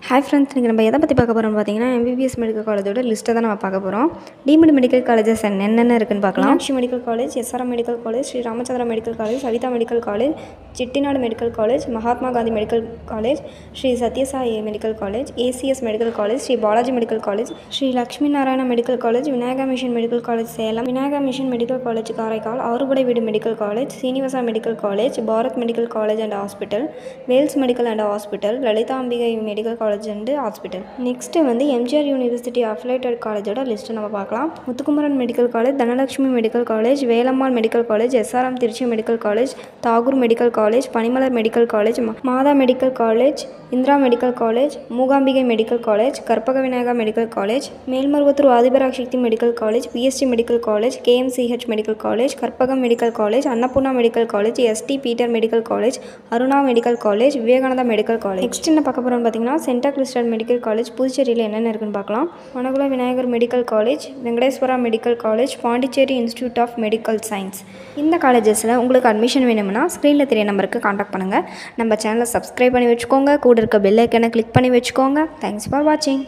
Hi friends, இன்றைக்கி நம்ம எதை பற்றி பார்க்க போகிறோம்னு பார்த்தீங்கன்னா MBBS மெடிக்கல் காலேஜோட லிஸ்ட்டை தான் நம்ம பார்க்க போகிறோம். டீம்டு மெடிக்கல் காலேஜஸ் என்னென்ன இருக்குன்னு பார்க்கலாம். Meenakshi medical college, SRM medical college, Sri Ramachandra medical college, Saveetha medical college, Chettinad medical college, Mahatma Gandhi medical college, Sri Sathya Sai medical college, ACS medical college, Sri Balaji medical college, Sri Lakshmi Narayana medical college, Vinayaka mission medical college Salem, Vinayaka mission medical college Karaikal, Arupadai Veedu medical college, Srinivasa medical college, Bharath medical college and hospital, Vels medical and hospital, Lalithambigai medical college and hospital. Next வந்து MGR university affiliated காலேஜோட list நம்ம பார்க்கலாம். Muthukumaran medical college, Dhanalakshmi medical college, Velammal medical college, SRM Trichy medical college, Tagore medical college, Panimalar medical college, Matha medical college, Indira medical college, Mookambika medical college, Karpaga Vinayaga medical college, Melmaruvathur Adhiparasakthi medical college, PSG medical college, KMCH medical college, Karpagam medical college, Annapoorna medical college, ST Peter medical college, Aruna medical college, Vivekananda medical college. Next என்ன பார்க்க போகிறோம்னு பார்த்தீங்கன்னா சென்டா Kristen medical college புதுச்சேரியில் என்னென்ன இருக்குன்னு பார்க்கலாம். Manakula Vinayagar medical college, Venkateswara medical college, Pondicherry institute of medical science. இந்த காலேஜஸில் உங்களுக்கு அட்மிஷன் வேணும்னா ஸ்க்ரீனில் தெரிய நம்பருக்கு காண்டாக்ட் பண்ணுங்கள். நம்ம சேனலை சப்ஸ்கிரைப் பண்ணி வச்சுக்கோங்க. கூட இருக்க பெல் ஐக்கனை கிளிக் பண்ணி வச்சுக்கோங்க. தேங்க்ஸ் ஃபார் வாட்சிங்.